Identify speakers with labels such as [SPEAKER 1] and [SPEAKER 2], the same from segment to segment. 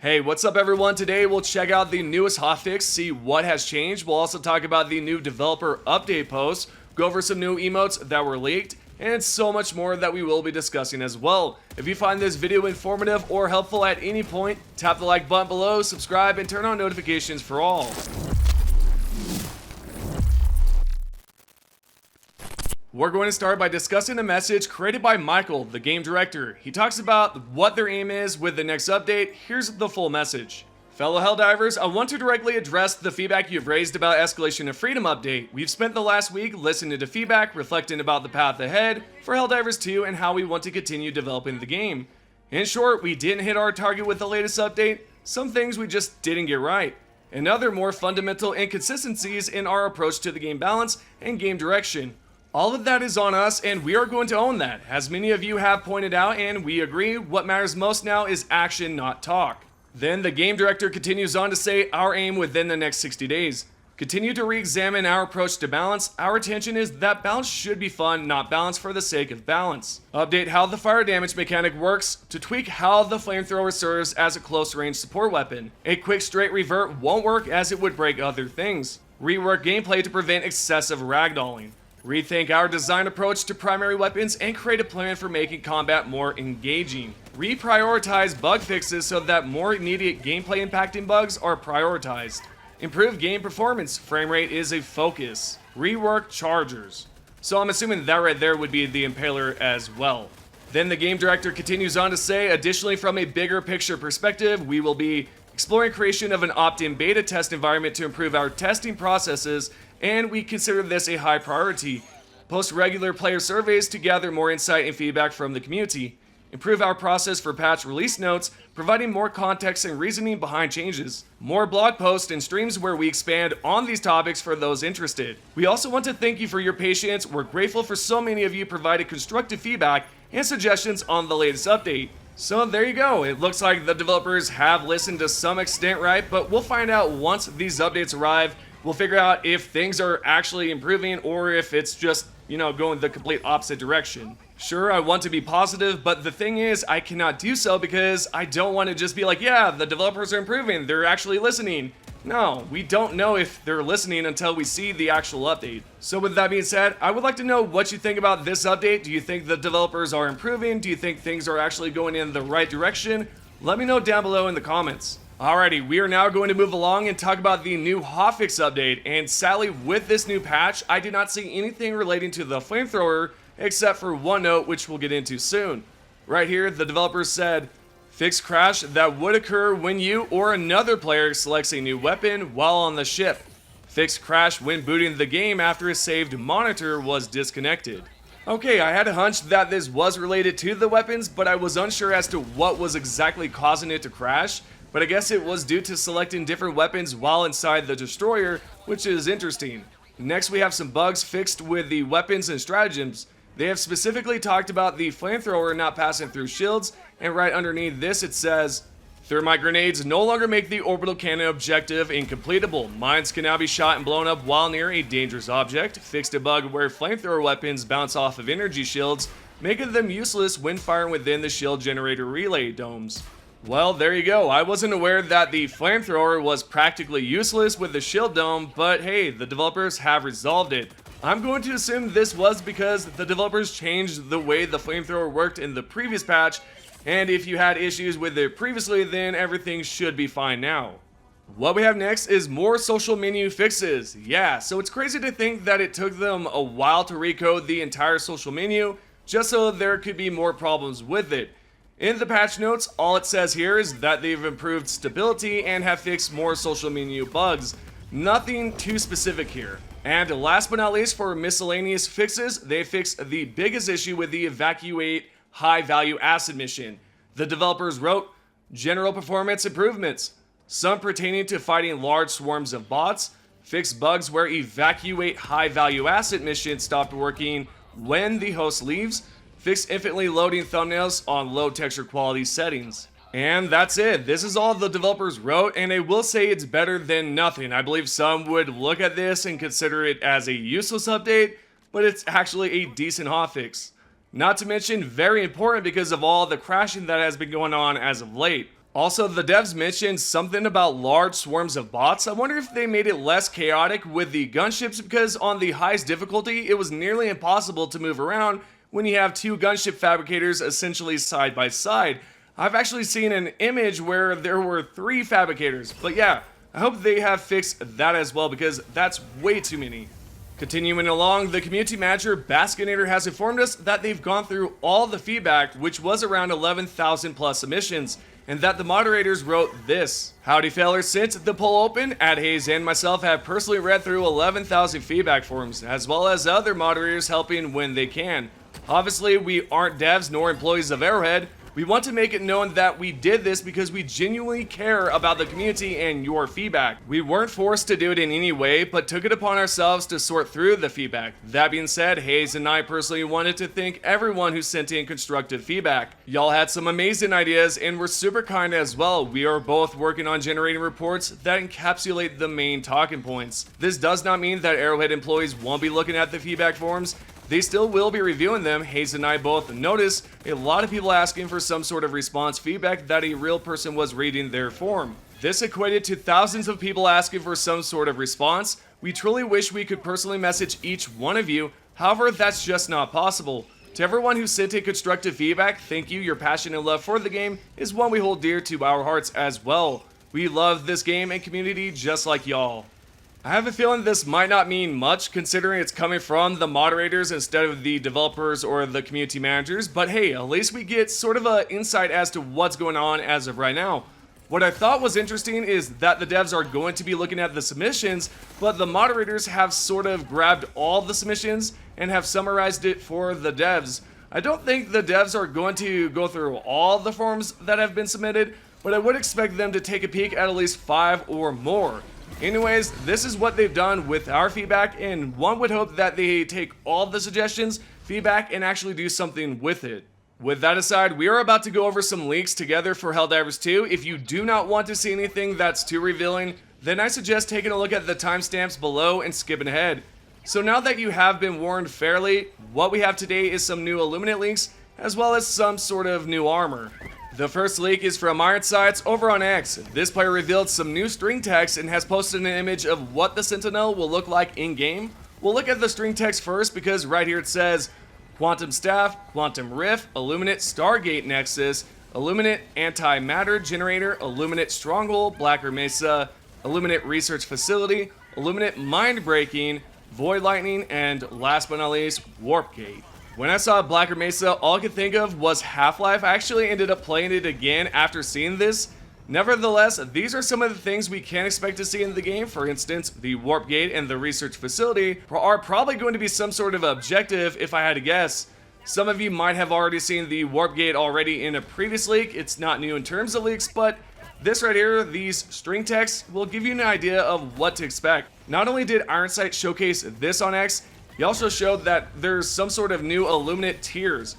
[SPEAKER 1] Hey, what's up everyone? Today we'll check out the newest hotfix, see what has changed. We'll also talk about the new developer update post, go over some new emotes that were leaked, and so much more that we will be discussing as well. If you find this video informative or helpful at any point, tap the like button below, subscribe, and turn on notifications for all. We're going to start by discussing a message created by Michael, the game director. He talks about what their aim is with the next update. Here's the full message. Fellow Helldivers, I want to directly address the feedback you've raised about Escalation of Freedom update. We've spent the last week listening to feedback, reflecting about the path ahead for Helldivers 2 and how we want to continue developing the game. In short, we didn't hit our target with the latest update, some things we just didn't get right, and other more fundamental inconsistencies in our approach to the game balance and game direction. All of that is on us, and we are going to own that. As many of you have pointed out, and we agree, what matters most now is action, not talk. Then the game director continues on to say, our aim within the next 60 days. Continue to re-examine our approach to balance. Our intention is that balance should be fun, not balance for the sake of balance. Update how the fire damage mechanic works to tweak how the flamethrower serves as a close-range support weapon. A quick straight revert won't work as it would break other things. Rework gameplay to prevent excessive ragdolling. Rethink our design approach to primary weapons and create a plan for making combat more engaging. Reprioritize bug fixes so that more immediate gameplay impacting bugs are prioritized. Improve game performance, frame rate is a focus. Rework chargers. So I'm assuming that right there would be the impaler as well. Then the game director continues on to say, additionally from a bigger picture perspective, we will be exploring creation of an opt-in beta test environment to improve our testing processes, and we consider this a high priority. Post regular player surveys to gather more insight and feedback from the community. Improve our process for patch release notes, providing more context and reasoning behind changes. More blog posts and streams where we expand on these topics for those interested. We also want to thank you for your patience. We're grateful for so many of you provided constructive feedback and suggestions on the latest update. So there you go. It looks like the developers have listened to some extent, right? But we'll find out once these updates arrive. We'll figure out if things are actually improving or if it's just, going the complete opposite direction. Sure, I want to be positive, but the thing is, I cannot do so because I don't want to just be like, yeah, the developers are improving, they're actually listening. No, we don't know if they're listening until we see the actual update. So with that being said, I would like to know what you think about this update. Do you think the developers are improving? Do you think things are actually going in the right direction? Let me know down below in the comments. Alrighty, we are now going to move along and talk about the new hotfix update, and sadly with this new patch, I did not see anything relating to the flamethrower except for one note which we'll get into soon. Right here, the developers said, fix crash that would occur when you or another player selects a new weapon while on the ship. Fix crash when booting the game after a saved monitor was disconnected. Okay, I had a hunch that this was related to the weapons, but I was unsure as to what was exactly causing it to crash. But I guess it was due to selecting different weapons while inside the destroyer, which is interesting. Next we have some bugs fixed with the weapons and stratagems. They have specifically talked about the flamethrower not passing through shields, and right underneath this it says, thermite grenades no longer make the orbital cannon objective incompletable. Mines can now be shot and blown up while near a dangerous object. Fixed a bug where flamethrower weapons bounce off of energy shields, making them useless when firing within the shield generator relay domes. Well, there you go. I wasn't aware that the flamethrower was practically useless with the shield dome, but hey, the developers have resolved it. I'm going to assume this was because the developers changed the way the flamethrower worked in the previous patch, and if you had issues with it previously, then everything should be fine now. What we have next is more social menu fixes. Yeah, so it's crazy to think that it took them a while to recode the entire social menu, just so there could be more problems with it. In the patch notes, all it says here is that they've improved stability and have fixed more social menu bugs. Nothing too specific here. And last but not least, for miscellaneous fixes, they fixed the biggest issue with the evacuate high value acid mission. The developers wrote, general performance improvements, some pertaining to fighting large swarms of bots, fixed bugs where evacuate high value acid mission stopped working when the host leaves, fix infinitely loading thumbnails on low texture quality settings. And that's it. This is all the developers wrote, and I will say it's better than nothing. I believe some would look at this and consider it as a useless update, but it's actually a decent hotfix. Not to mention very important because of all the crashing that has been going on as of late. Also, the devs mentioned something about large swarms of bots. I wonder if they made it less chaotic with the gunships, because on the highest difficulty, it was nearly impossible to move around when you have two gunship fabricators essentially side by side. I've actually seen an image where there were 3 fabricators, but yeah, I hope they have fixed that as well, because that's way too many. Continuing along, the community manager Baskinator has informed us that they've gone through all the feedback, which was around 11,000 plus submissions, and that the moderators wrote this. Howdy fellers, since the poll open, Hayes and myself have personally read through 11,000 feedback forms, as well as other moderators helping when they can. Obviously, we aren't devs nor employees of Arrowhead. We want to make it known that we did this because we genuinely care about the community and your feedback. We weren't forced to do it in any way, but took it upon ourselves to sort through the feedback. That being said, Hayes and I personally wanted to thank everyone who sent in constructive feedback. Y'all had some amazing ideas and were super kind as well. We are both working on generating reports that encapsulate the main talking points. This does not mean that Arrowhead employees won't be looking at the feedback forms. They still will be reviewing them. Hayes and I both noticed a lot of people asking for some sort of response feedback that a real person was reading their form. This equated to thousands of people asking for some sort of response. We truly wish we could personally message each one of you, however, that's just not possible. To everyone who sent in constructive feedback, thank you. Your passion and love for the game is one we hold dear to our hearts as well. We love this game and community just like y'all. I have a feeling this might not mean much considering it's coming from the moderators instead of the developers or the community managers, but hey, at least we get sort of an insight as to what's going on as of right now. What I thought was interesting is that the devs are going to be looking at the submissions, but the moderators have sort of grabbed all the submissions and have summarized it for the devs. I don't think the devs are going to go through all the forms that have been submitted, but I would expect them to take a peek at least 5 or more. Anyways, this is what they've done with our feedback, and one would hope that they take all the suggestions, feedback, and actually do something with it. With that aside, we are about to go over some leaks together for Helldivers 2. If you do not want to see anything that's too revealing, then I suggest taking a look at the timestamps below and skipping ahead. So now that you have been warned fairly, what we have today is some new Illuminate leaks, as well as some sort of new armor. The first leak is from Ironsights over on X. This player revealed some new string text and has posted an image of what the Sentinel will look like in-game. We'll look at the string text first because right here it says Quantum Staff, Quantum Rift, Illuminate Stargate Nexus, Illuminate Antimatter Generator, Illuminate Stronghold, Blacker Mesa, Illuminate Research Facility, Illuminate Mind Breaking, Void Lightning, and last but not least, Warp Gate. When I saw Blacker Mesa, all I could think of was Half-Life. I actually ended up playing it again after seeing this. Nevertheless, these are some of the things we can expect to see in the game. For instance, the Warp Gate and the Research Facility are probably going to be some sort of objective if I had to guess. Some of you might have already seen the Warp Gate already in a previous leak. It's not new in terms of leaks, but this right here, these string texts, will give you an idea of what to expect. Not only did Ironsight showcase this on X, he also showed that there's some sort of new Illuminate tiers.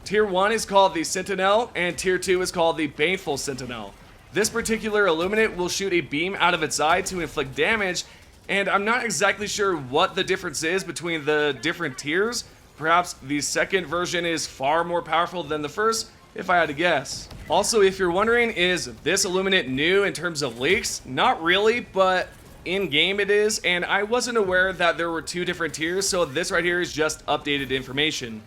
[SPEAKER 1] Tier 1 is called the Sentinel, and Tier 2 is called the Baneful Sentinel. This particular Illuminate will shoot a beam out of its eye to inflict damage, and I'm not exactly sure what the difference is between the different tiers. Perhaps the second version is far more powerful than the first, if I had to guess. Also, if you're wondering, is this Illuminate new in terms of leaks? Not really, but in-game it is, and I wasn't aware that there were 2 different tiers, so this right here is just updated information.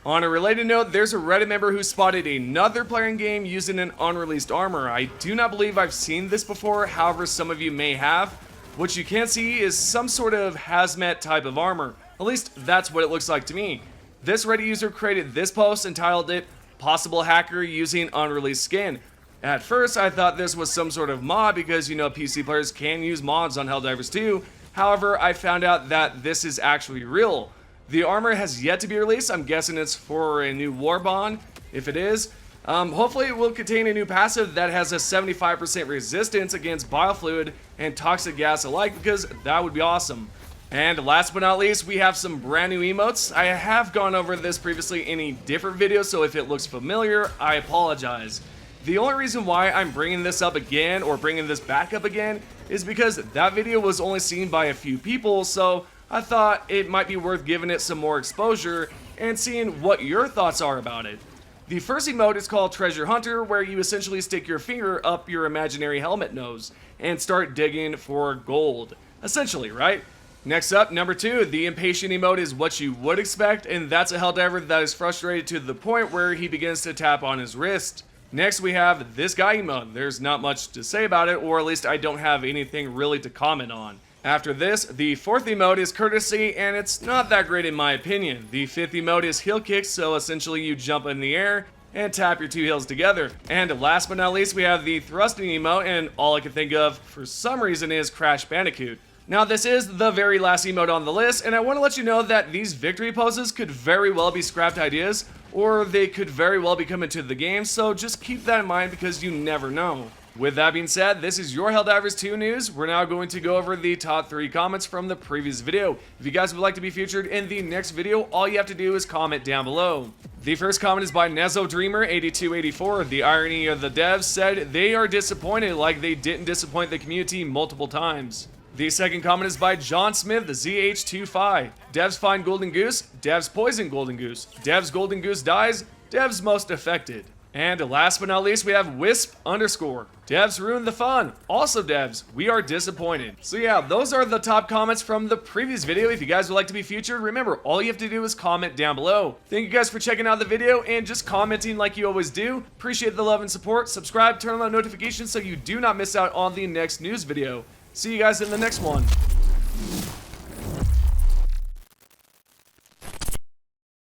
[SPEAKER 1] On a related note, there's a Reddit member who spotted another player in game using an unreleased armor. I do not believe I've seen this before, however some of you may have. What you can see is some sort of hazmat type of armor. At least that's what it looks like to me. This Reddit user created this post and titled it, Possible Hacker Using Unreleased Skin. At first, I thought this was some sort of mod because, you know, PC players can use mods on Helldivers 2. However, I found out that this is actually real. The armor has yet to be released. I'm guessing it's for a new war bond. If it is, hopefully it will contain a new passive that has a 75% resistance against biofluid and toxic gas alike, because that would be awesome. And last but not least, we have some brand new emotes. I have gone over this previously in a different video, so if it looks familiar, I apologize. The only reason why I'm bringing this up again, or bringing this back up again, is because that video was only seen by a few people, so I thought it might be worth giving it some more exposure and seeing what your thoughts are about it. The first emote is called Treasure Hunter, where you essentially stick your finger up your imaginary helmet nose and start digging for gold. Essentially, right? Next up, number 2, the Impatient emote is what you would expect, and that's a Helldiver that is frustrated to the point where he begins to tap on his wrist. Next, we have this guy emote. There's not much to say about it, or at least I don't have anything really to comment on. After this, the 4th emote is Courtesy, and it's not that great in my opinion. The 5th emote is Heel Kick, so essentially you jump in the air and tap your 2 heels together. And last but not least, we have the Thrusting emote, and all I can think of for some reason is Crash Bandicoot. Now this is the very last emote on the list, and I want to let you know that these victory poses could very well be scrapped ideas, or they could very well be coming to the game, so just keep that in mind because you never know. With that being said, this is your Helldivers 2 news. We're now going to go over the top 3 comments from the previous video. If you guys would like to be featured in the next video, all you have to do is comment down below. The first comment is by Nezo Dreamer 8284. The irony of the devs said they are disappointed like they didn't disappoint the community multiple times. The second comment is by John Smith, the ZH25. Devs find Golden Goose, devs poison Golden Goose. Devs Golden Goose dies, devs most affected. And last but not least, we have Wisp_. Devs ruin the fun. Also devs, we are disappointed. So yeah, those are the top comments from the previous video. If you guys would like to be featured, remember, all you have to do is comment down below. Thank you guys for checking out the video and just commenting like you always do. Appreciate the love and support. Subscribe, turn on notifications so you do not miss out on the next news video. See you guys in the next one.